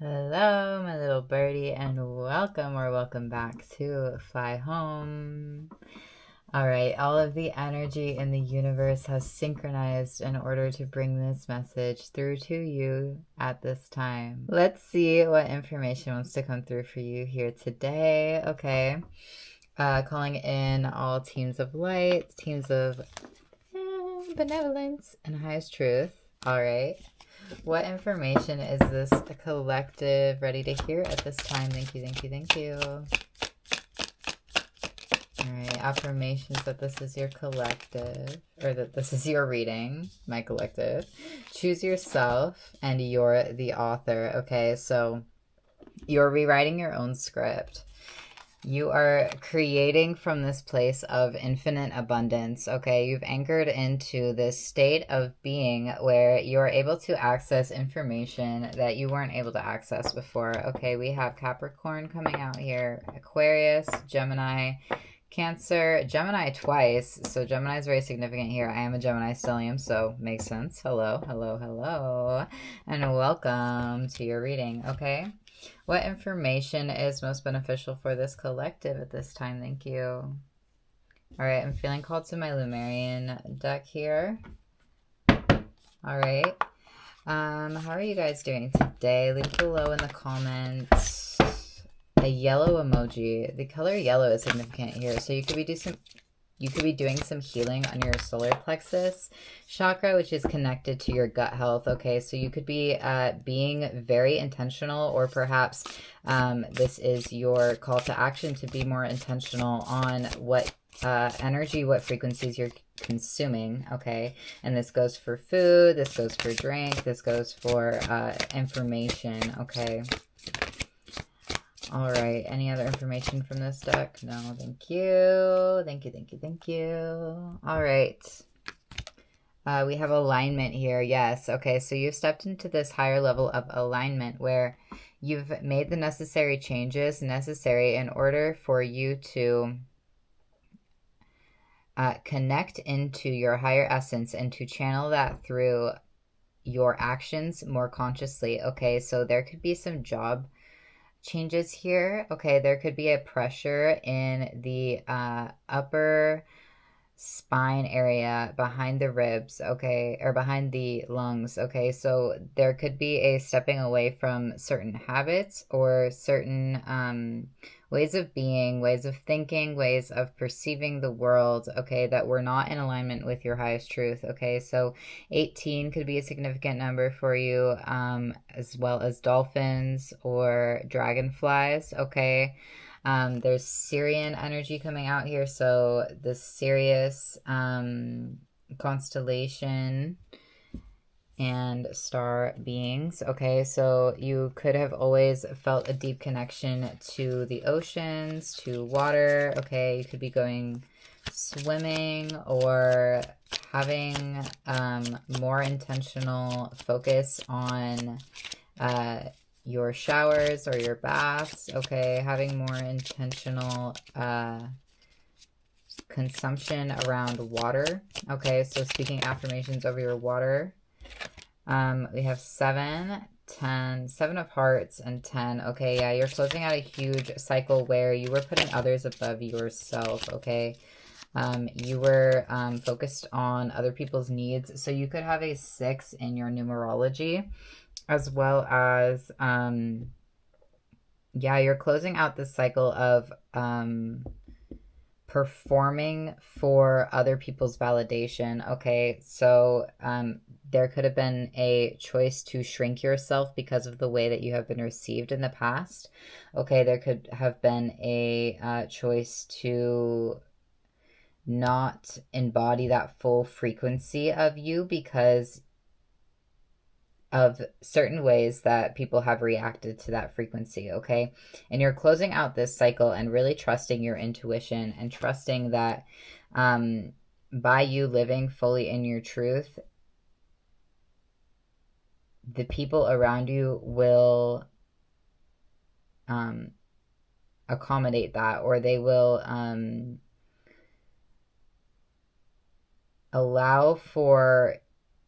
Hello, my little birdie, and welcome back to Fly Home. All right, all of the energy in the universe has synchronized in order to bring this message through to you at this time. Let's see what information wants to come through for you here today. Okay, calling in all teams of light, teams of benevolence, and highest truth. All right. What information is this collective ready to hear at this time? Thank you. All right, affirmations that this is your collective, or that this is your reading, my collective. Choose yourself, and you're the author. Okay, so you're rewriting your own script. You are creating from this place of infinite abundance, okay? You've anchored into this state of being where you're able to access information that you weren't able to access before, okay? We have Capricorn coming out here, Aquarius, Gemini, Cancer, Gemini twice. So Gemini is very significant here. I am a Gemini stellium, so makes sense. Hello. And welcome to your reading, okay? What information is most beneficial for this collective at this time? Thank you. All right, I'm feeling called to my Lemurian deck here. All right. How are you guys doing today? Leave below in the comments a yellow emoji. The color yellow is significant here. So you could be doing some healing on your solar plexus chakra, which is connected to your gut health. Okay, so you could be being very intentional, or perhaps this is your call to action to be more intentional on what energy, what frequencies you're consuming. Okay, and this goes for food, this goes for drink, this goes for information. Okay. All right, any other information from this deck? No, thank you. Thank you. All right. We have alignment here. Yes. Okay, so you've stepped into this higher level of alignment where you've made the necessary changes necessary in order for you to connect into your higher essence and to channel that through your actions more consciously. Okay, so there could be some job changes here. Okay, there could be a pressure in the upper spine area behind the ribs, okay, or behind the lungs. Okay, so there could be a stepping away from certain habits or certain ways of being, ways of thinking, ways of perceiving the world, okay, that were not in alignment with your highest truth. Okay, so 18 could be a significant number for you, as well as dolphins or dragonflies. Okay, there's Syrian energy coming out here, so the Sirius constellation and star beings. Okay, so you could have always felt a deep connection to the oceans, to water. Okay, you could be going swimming or having more intentional focus on your showers or your baths. Okay, having more intentional consumption around water. Okay, so speaking affirmations over your water. We have 7, 10, 7 of hearts, and 10. Okay, yeah, you're closing out a huge cycle where you were putting others above yourself. Okay, you were focused on other people's needs. So you could have a 6 in your numerology, as well as yeah, you're closing out this cycle of performing for other people's validation. Okay, so there could have been a choice to shrink yourself because of the way that you have been received in the past. Okay, there could have been a choice to not embody that full frequency of you because of certain ways that people have reacted to that frequency. Okay, and you're closing out this cycle and really trusting your intuition and trusting that by you living fully in your truth, the people around you will accommodate that, or they will allow for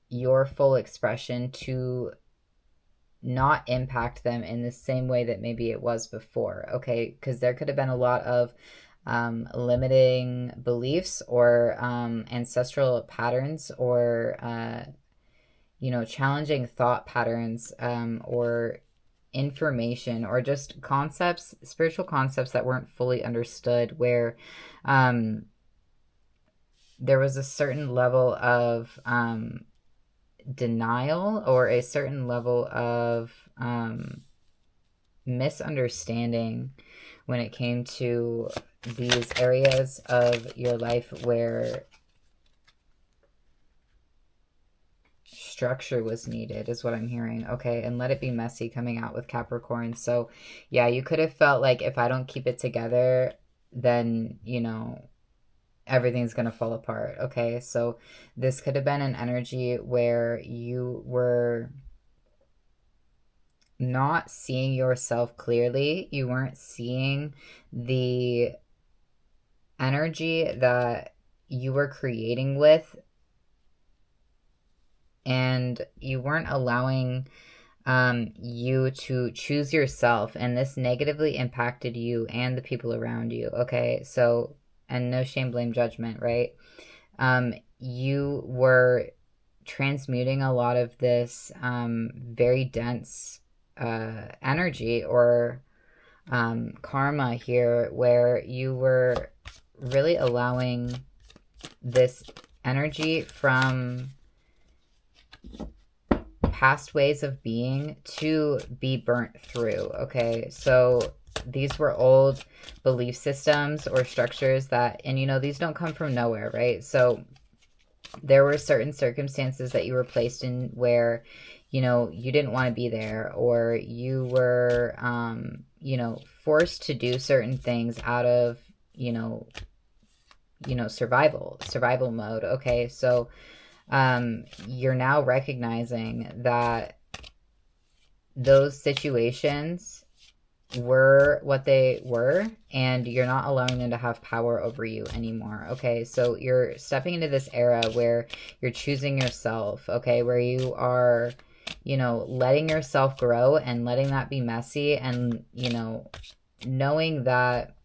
your full expression to not impact them in the same way that maybe it was before, okay? Because there could have been a lot of limiting beliefs or ancestral patterns or, challenging thought patterns or information or just concepts, spiritual concepts that weren't fully understood, where there was a certain level of denial or a certain level of misunderstanding when it came to these areas of your life where structure was needed, is what I'm hearing. Okay, and let it be messy coming out with Capricorn. So yeah, you could have felt like, if I don't keep it together, then everything's gonna fall apart. Okay, so this could have been an energy where you were not seeing yourself clearly. You weren't seeing the energy that you were creating with, and you weren't allowing you to choose yourself, and this negatively impacted you and the people around you. Okay, so, and no shame, blame, judgment, right? You were transmuting a lot of this very dense energy or karma here, where you were really allowing this energy from past ways of being to be burnt through. Okay, so these were old belief systems or structures that, and these don't come from nowhere, right? So there were certain circumstances that you were placed in where you didn't want to be there, or you were forced to do certain things out of survival mode. Okay, so you're now recognizing that those situations were what they were, and you're not allowing them to have power over you anymore. Okay, so you're stepping into this era where you're choosing yourself. Okay, where you are letting yourself grow and letting that be messy, and knowing that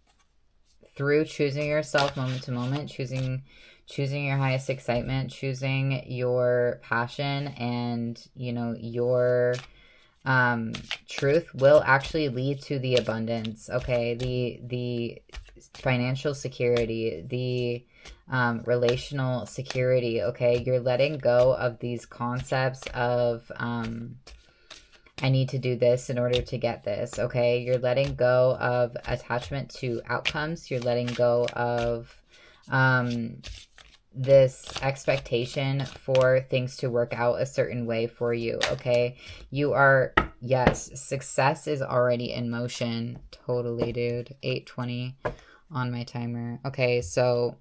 through choosing yourself moment to moment, choosing your highest excitement, choosing your passion, and your truth will actually lead to the abundance. Okay, the financial security, the relational security. Okay, you're letting go of these concepts of I need to do this in order to get this. Okay, you're letting go of attachment to outcomes. You're letting go of this expectation for things to work out a certain way for you. Okay, you are, yes, success is already in motion. Totally, dude. 8:20 on my timer. Okay, so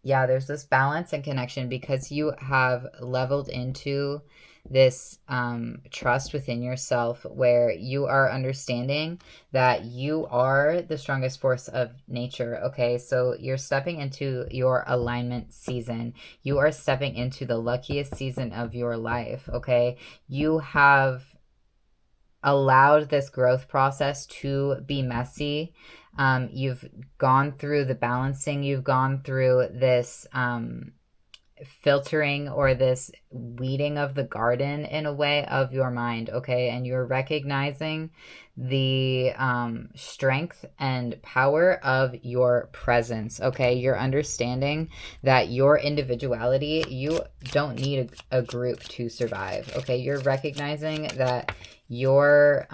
yeah, there's this balance and connection because you have leveled into this trust within yourself, where you are understanding that you are the strongest force of nature. Okay, so you're stepping into your alignment season. You are stepping into the luckiest season of your life. Okay, you have allowed this growth process to be messy. You've gone through the balancing. You've gone through this filtering or this weeding of the garden in a way of your mind. Okay, and you're recognizing the strength and power of your presence. Okay, you're understanding that your individuality, you don't need a group to survive. Okay, you're recognizing that your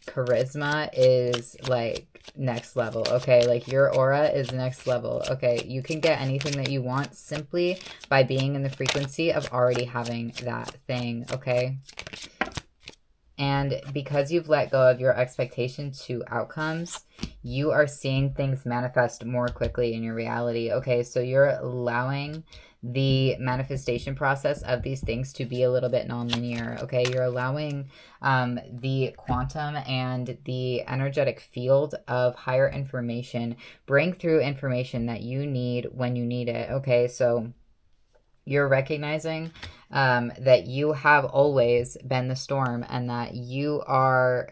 charisma is like next level. Okay, like your aura is next level. Okay, you can get anything that you want simply by being in the frequency of already having that thing. Okay, and because you've let go of your expectation to outcomes, you are seeing things manifest more quickly in your reality. Okay, so you're allowing the manifestation process of these things to be a little bit non-linear. Okay, you're allowing the quantum and the energetic field of higher information bring through information that you need when you need it. Okay, so you're recognizing that you have always been the storm, and that you are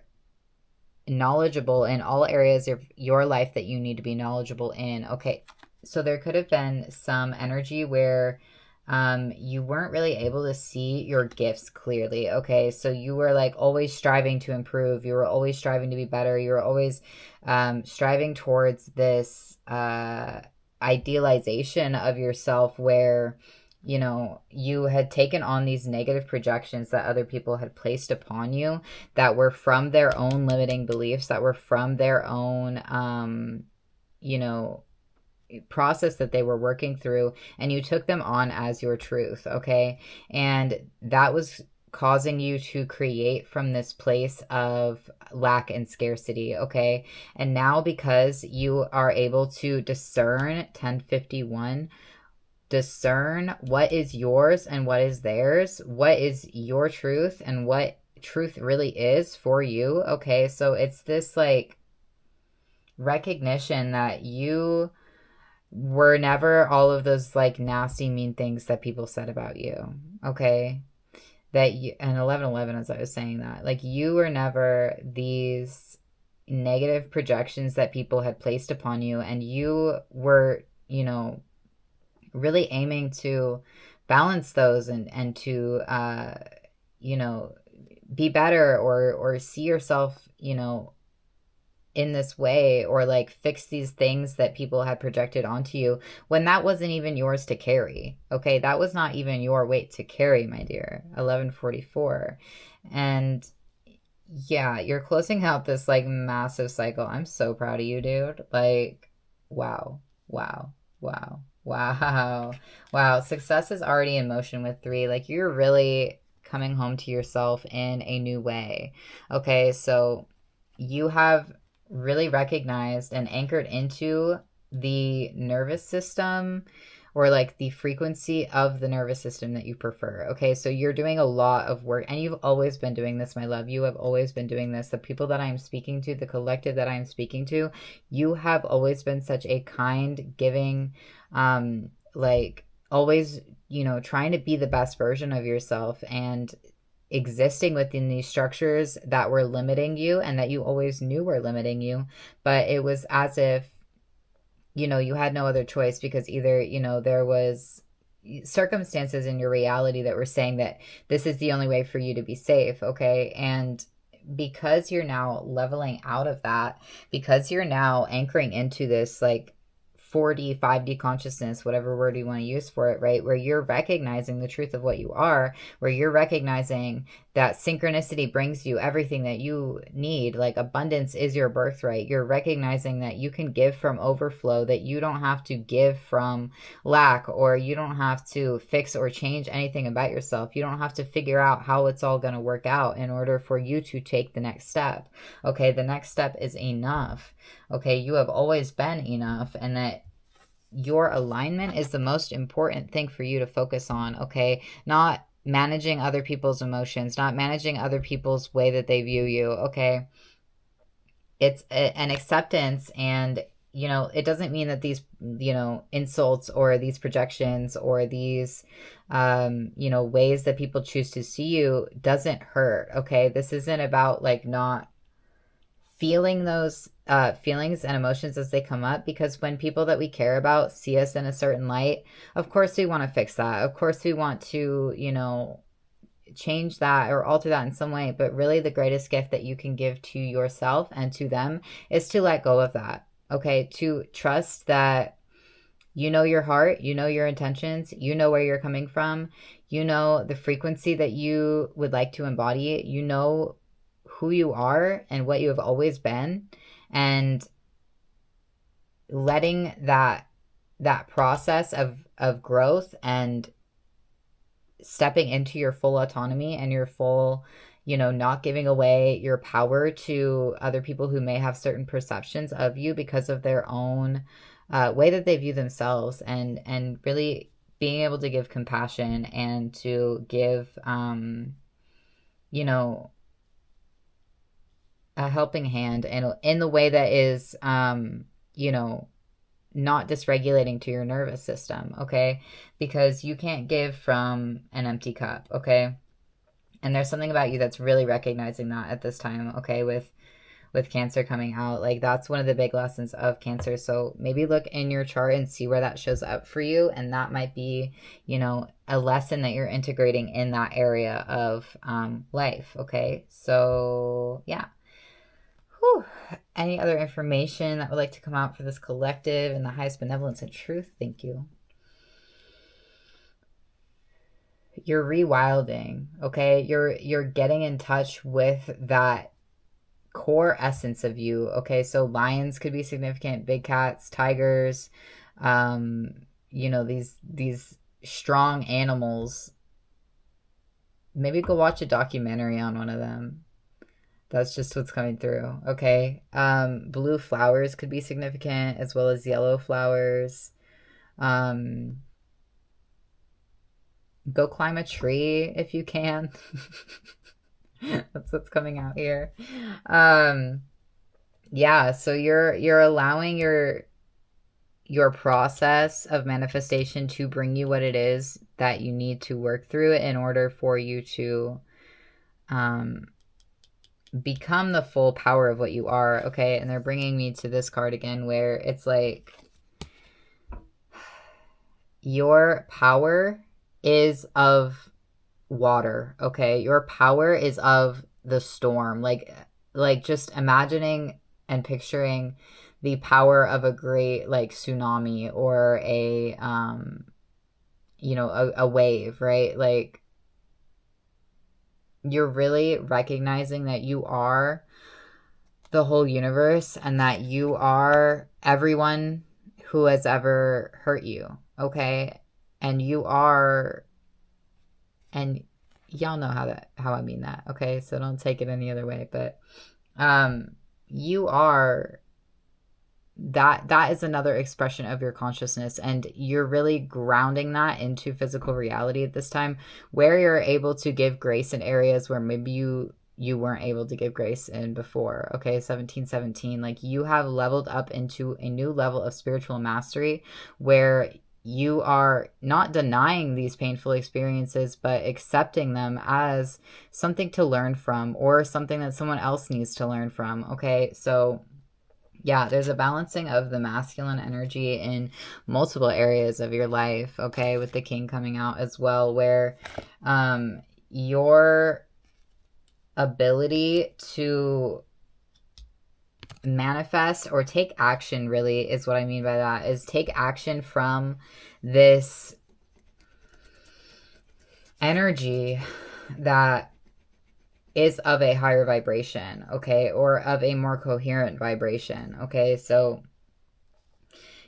knowledgeable in all areas of your life that you need to be knowledgeable in. Okay, so there could have been some energy where you weren't really able to see your gifts clearly. Okay, so you were like always striving to improve, you were always striving to be better, you were always striving towards this idealization of yourself where, you know, you had taken on these negative projections that other people had placed upon you that were from their own limiting beliefs, that were from their own, you know, process that they were working through, and you took them on as your truth. Okay. And that was causing you to create from this place of lack and scarcity. Okay. And now, because you are able to discern 1051, discern what is yours and what is theirs, what is your truth and what truth really is for you. Okay. So it's this like recognition that you were never all of those like nasty, mean things that people said about you. Okay. That you, and 1111, as I was saying that, like, you were never these negative projections that people had placed upon you, and you were, you know, really aiming to balance those and to, you know, be better or see yourself, you know, in this way, or like fix these things that people had projected onto you when that wasn't even yours to carry. Okay, that was not even your weight to carry, my dear. 1144. And yeah, you're closing out this like massive cycle. I'm so proud of you, dude. Like, wow, wow, wow, wow, wow. Success is already in motion with 3. Like, you're really coming home to yourself in a new way. Okay, so you have really recognized and anchored into the nervous system, or like the frequency of the nervous system that you prefer. Okay, so you're doing a lot of work, and you've always been doing this, my love. You have always been doing this. The people that I'm speaking to, the collective that I'm speaking to, you have always been such a kind, giving, like, always, you know, trying to be the best version of yourself, and existing within these structures that were limiting you and that you always knew were limiting you. But it was as if, you know, you had no other choice, because either, you know, there was circumstances in your reality that were saying that this is the only way for you to be safe. Okay. And because you're now leveling out of that, because you're now anchoring into this like 4D, 5D consciousness, whatever word you want to use for it, right? Where you're recognizing the truth of what you are, where you're recognizing that synchronicity brings you everything that you need. Like, abundance is your birthright. You're recognizing that you can give from overflow, that you don't have to give from lack, or you don't have to fix or change anything about yourself. You don't have to figure out how it's all going to work out in order for you to take the next step. Okay, the next step is enough. Okay, you have always been enough, and that your alignment is the most important thing for you to focus on. Okay, not managing other people's emotions, not managing other people's way that they view you. Okay, it's an acceptance, and, you know, it doesn't mean that these, you know, insults or these projections or these, you know, ways that people choose to see you doesn't hurt. Okay, this isn't about like not feeling those feelings and emotions as they come up, because when people that we care about see us in a certain light, of course we want to fix that. Of course we want to, you know, change that or alter that in some way. But really, the greatest gift that you can give to yourself and to them is to let go of that. Okay, to trust that you know your heart, you know your intentions, you know where you're coming from, you know the frequency that you would like to embody, you know who you are and what you have always been, and letting that process of growth and stepping into your full autonomy and your full, you know, not giving away your power to other people who may have certain perceptions of you because of their own way that they view themselves, and really being able to give compassion and to give, you know, a helping hand, and in the way that is, you know, not dysregulating to your nervous system, okay? Because you can't give from an empty cup, okay? And there's something about you that's really recognizing that at this time, okay, with Cancer coming out. Like, that's one of the big lessons of Cancer. So maybe look in your chart and see where that shows up for you. And that might be, you know, a lesson that you're integrating in that area of life, okay? So, yeah. Whew. Any other information that would like to come out for this collective in the highest benevolence and truth? Thank you. You're rewilding, okay? You're getting in touch with that core essence of you, okay? So lions could be significant, big cats, tigers, you know, these strong animals. Maybe go watch a documentary on one of them. That's just what's coming through, okay? Blue flowers could be significant, as well as yellow flowers. Go climb a tree if you can. That's what's coming out here. Yeah, so you're allowing your process of manifestation to bring you what it is that you need to work through in order for you to become the full power of what you are, okay? And they're bringing me to this card again, where it's like your power is of water, okay? Your power is of the storm. Like just imagining and picturing the power of a great like tsunami or a you know, a wave, right? Like, you're really recognizing that you are the whole universe and that you are everyone who has ever hurt you, okay? And you are, and y'all know how I mean that, okay? So don't take it any other way, but you are, that is another expression of your consciousness, and you're really grounding that into physical reality at this time, where you're able to give grace in areas where maybe you weren't able to give grace in before, okay? 1717, like, you have leveled up into a new level of spiritual mastery where you are not denying these painful experiences, but accepting them as something to learn from, or something that someone else needs to learn from, okay? So yeah, there's a balancing of the masculine energy in multiple areas of your life, okay, with the king coming out as well, where your ability to manifest or take action, really, is what I mean by that, is take action from this energy that is of a higher vibration, okay, or of a more coherent vibration, okay? So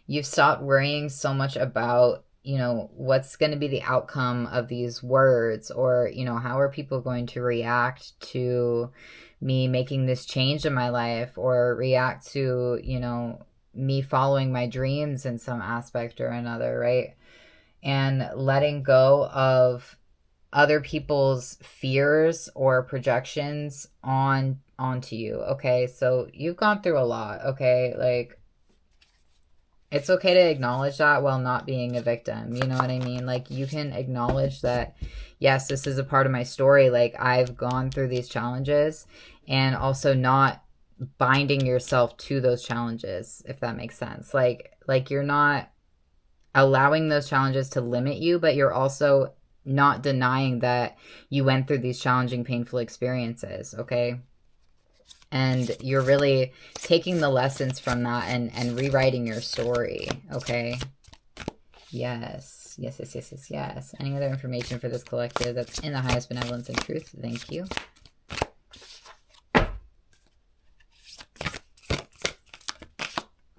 you've stopped worrying so much about, you know, what's going to be the outcome of these words, or, you know, how are people going to react to me making this change in my life, or react to, you know, me following my dreams in some aspect or another, right? And letting go of other people's fears or projections onto you, okay? So you've gone through a lot, okay? Like, it's okay to acknowledge that while not being a victim, you know what I mean? Like, you can acknowledge that, yes, this is a part of my story, like, I've gone through these challenges, and also not binding yourself to those challenges, if that makes sense. Like you're not allowing those challenges to limit you, but you're also not denying that you went through these challenging, painful experiences, okay? And you're really taking the lessons from that and rewriting your story, okay? Yes. Any other information for this collective that's in the highest benevolence and truth? Thank you.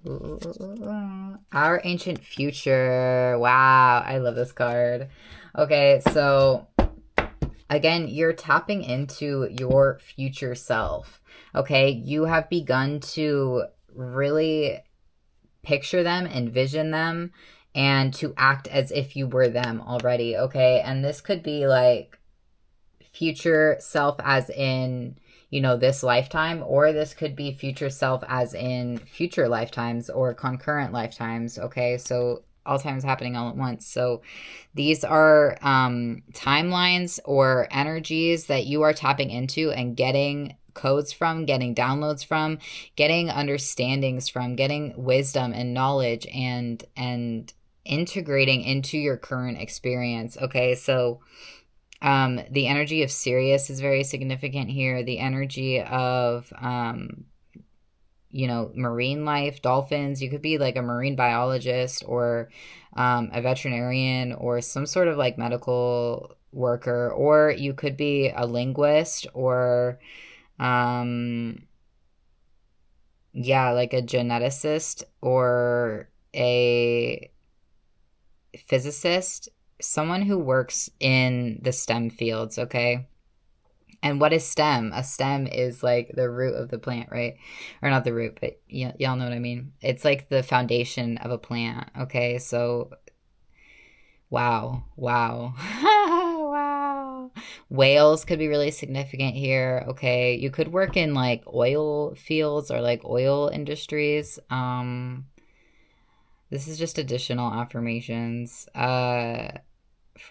Ooh, our ancient future. Wow, I love this card. Okay, so again, you're tapping into your future self, okay? You have begun to really picture them, envision them, and to act as if you were them already, okay? And this could be like future self as in, you know, this lifetime, or this could be future self as in future lifetimes or concurrent lifetimes. Okay, so all times happening all at once. So these are timelines or energies that you are tapping into and getting codes from, getting downloads from, getting understandings from, getting wisdom and knowledge and integrating into your current experience. Okay, so the energy of Sirius is very significant here. The energy of you know, marine life, dolphins. You could be like a marine biologist or a veterinarian or some sort of like medical worker, or you could be a linguist or yeah, like a geneticist or a physicist, someone who works in the STEM fields, okay? And what is STEM? A stem is like the root of the plant, right? Or not the root, but y'all know what I mean. It's like the foundation of a plant, okay? So, wow. Wow. Whales could be really significant here, okay? You could work in like oil fields or like oil industries. This is just additional affirmations for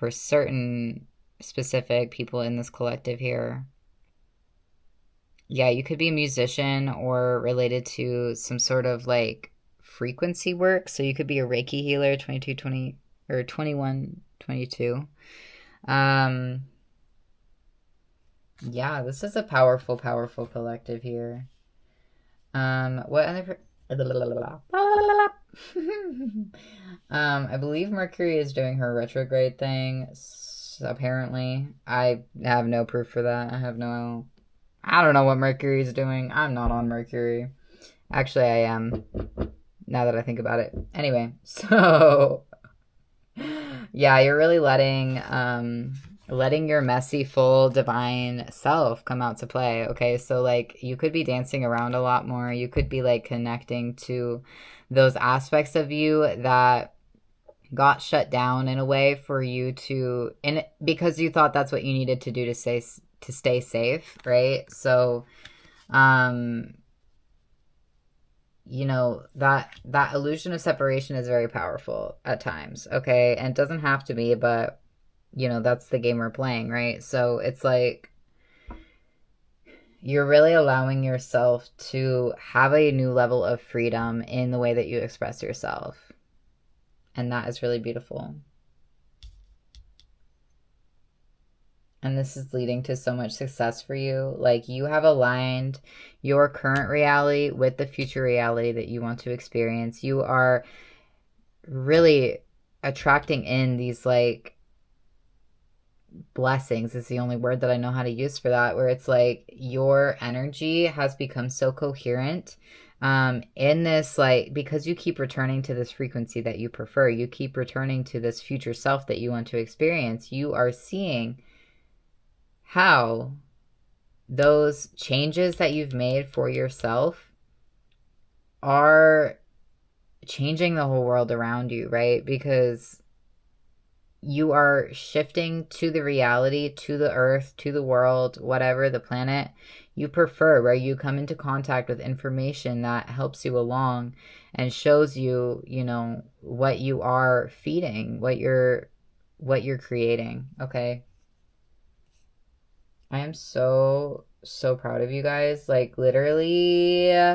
certain specific people in this collective here. Yeah, you could be a musician or related to some sort of like frequency work. So you could be a Reiki healer, 2220 or 2122. Yeah, this is a powerful collective here. What other I believe Mercury is doing her retrograde thing, apparently. I have no proof for that. I don't know what Mercury is doing. I'm not on Mercury. Actually, I am, now that I think about it. Anyway, so yeah, you're really letting your messy, full, divine self come out to play, okay? So, like, you could be dancing around a lot more. You could be, like, connecting to those aspects of you that got shut down in a way for you to, and because you thought that's what you needed to do to stay safe, right? So, you know, that illusion of separation is very powerful at times, okay? And it doesn't have to be, but you know, that's the game we're playing, right? So it's like you're really allowing yourself to have a new level of freedom in the way that you express yourself. And that is really beautiful. And this is leading to so much success for you. Like, you have aligned your current reality with the future reality that you want to experience. You are really attracting in these, like, blessings is the only word that I know how to use for that, where it's like your energy has become so coherent in this, like, because you keep returning to this frequency that you prefer, you keep returning to this future self that you want to experience, you are seeing how those changes that you've made for yourself are changing the whole world around you, right? Because you are shifting to the reality, to the earth, to the world, whatever, the planet you prefer, where you come into contact with information that helps you along and shows you, you know, what you are feeding, what you're creating, okay? I am so proud of you guys. Like, literally,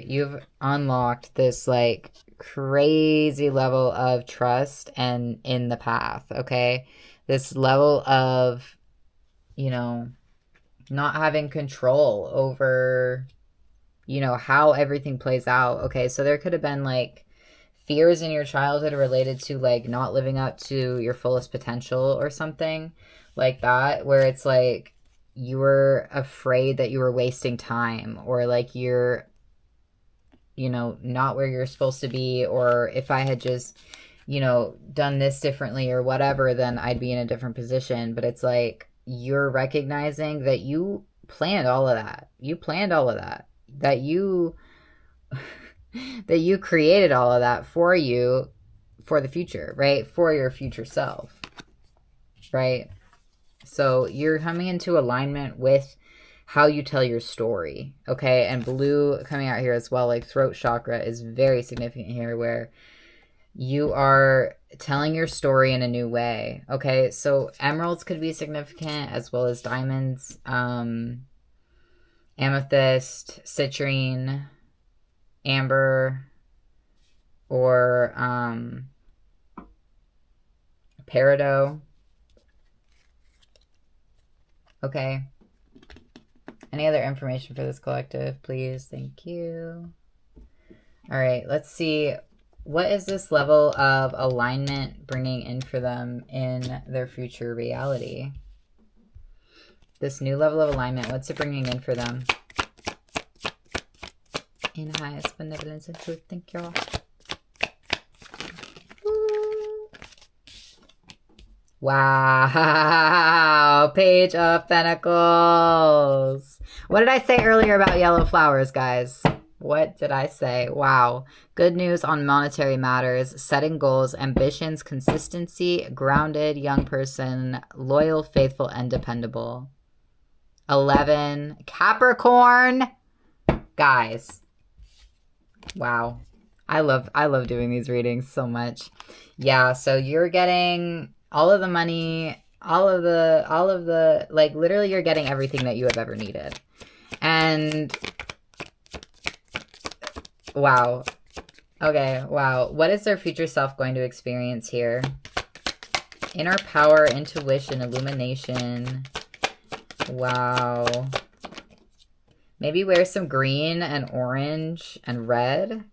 you've unlocked this, like, crazy level of trust and in the path, okay? This level of, you know, not having control over, you know, how everything plays out, okay? So there could have been, like, fears in your childhood related to, like, not living up to your fullest potential or something like that, where it's like you were afraid that you were wasting time, or like you're, you know, not where you're supposed to be, or if I had just, you know, done this differently or whatever, then I'd be in a different position. But it's like you're recognizing that you planned all of that. You planned all of that. That you that you created all of that for you, for the future, right? For your future self, right? So you're coming into alignment with how you tell your story, okay? And blue coming out here as well, like throat chakra is very significant here, where you are telling your story in a new way, okay? So emeralds could be significant, as well as diamonds, amethyst, citrine, amber, or peridot. Okay. Any other information for this collective, please? Thank you. All right, let's see. What is this level of alignment bringing in for them in their future reality? This new level of alignment, what's it bringing in for them? In highest benevolence and truth, thank you all. Wow, Page of Pentacles. What did I say earlier about yellow flowers, guys? What did I say? Wow. Good news on monetary matters, setting goals, ambitions, consistency, grounded, young person, loyal, faithful, and dependable. 11, Capricorn. Guys. Wow. I love doing these readings so much. Yeah, so you're getting all of the money, all of the, like, literally you're getting everything that you have ever needed. And wow. Okay, wow. What is their future self going to experience here? Inner power, intuition, illumination. Wow. Maybe wear some green and orange and red.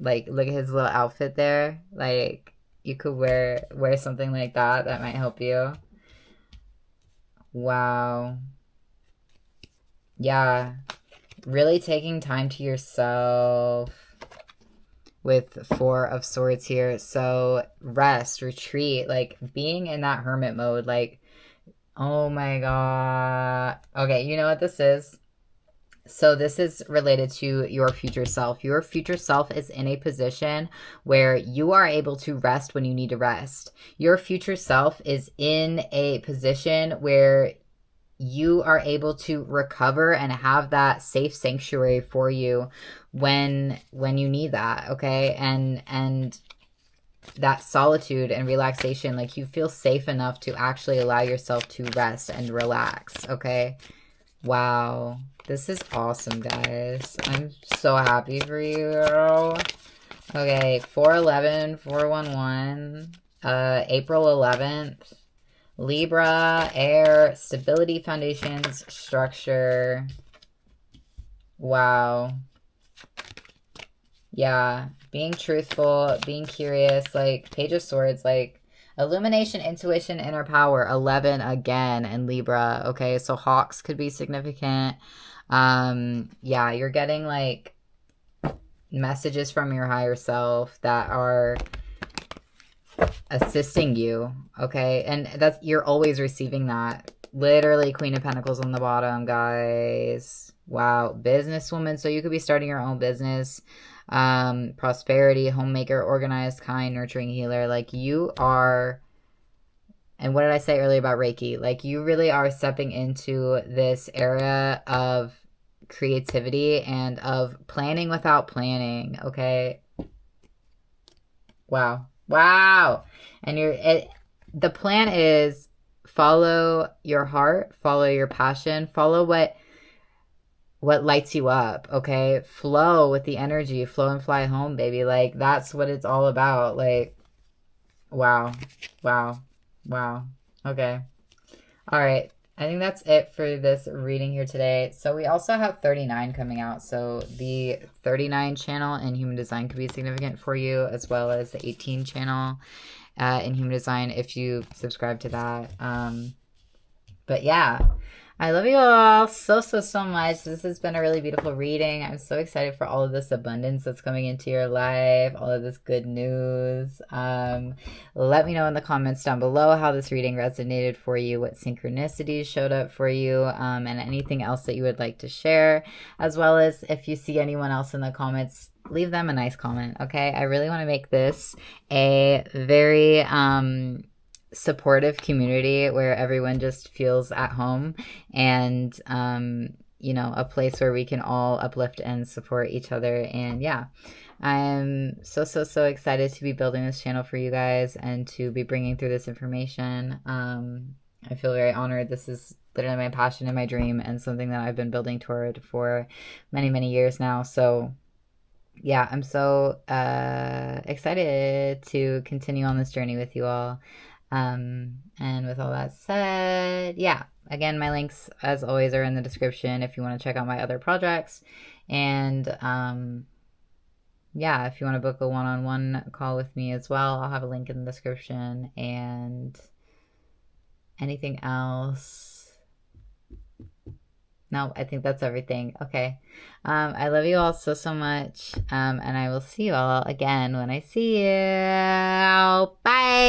Like, look at his little outfit there. Like, you could wear something like that. That might help you. Wow. Yeah. Really taking time to yourself with 4 of Swords here. So rest, retreat, like being in that hermit mode. Like, oh my God. Okay, you know what this is? So this is related to your future self. Your future self is in a position where you are able to rest when you need to rest. Your future self is in a position where you are able to recover and have that safe sanctuary for you when you need that, okay? And that solitude and relaxation, like you feel safe enough to actually allow yourself to rest and relax, okay? Wow. This is awesome, guys. I'm so happy for you. Okay, 411, 411, April 11th. Libra, air, stability, foundations, structure. Wow. Yeah, being truthful, being curious, like Page of Swords, like illumination, intuition, inner power, 11 again in Libra. Okay, so hawks could be significant. Yeah, you're getting like messages from your higher self that are assisting you, okay? And that's, you're always receiving that. Literally Queen of Pentacles on the bottom, guys. Wow. Businesswoman, so you could be starting your own business. Prosperity, homemaker, organized, kind, nurturing, healer. Like you are, and what did I say earlier about Reiki? Like you really are stepping into this area of creativity and of planning without planning, okay? Wow. Wow. And the plan is follow your heart, follow your passion, follow what lights you up, okay? Flow with the energy, flow and fly home, baby. Like that's what it's all about. Like, wow. Wow. Wow. Okay. All right. I think that's it for this reading here today. So we also have 39 coming out. So the 39 channel in Human Design could be significant for you, as well as the 18 channel in Human Design if you subscribe to that. But yeah, I love you all so much. This has been a really beautiful reading. I'm so excited for all of this abundance that's coming into your life, all of this good news. Let me know in the comments down below how this reading resonated for you, what synchronicities showed up for you, and anything else that you would like to share, as well as if you see anyone else in the comments, leave them a nice comment, okay? I really want to make this a very supportive community where everyone just feels at home and you know, a place where we can all uplift and support each other. And yeah, I'm so excited to be building this channel for you guys and to be bringing through this information. I feel very honored. This is literally my passion and my dream, and something that I've been building toward for many years now. So yeah, I'm so excited to continue on this journey with you all. And with all that said, yeah, again, my links, as always, are in the description if you want to check out my other projects. And yeah, if you want to book a one-on-one call with me as well, I'll have a link in the description. And anything else? No, I think that's everything. Okay. I love you all so much. And I will see you all again when I see you. Bye.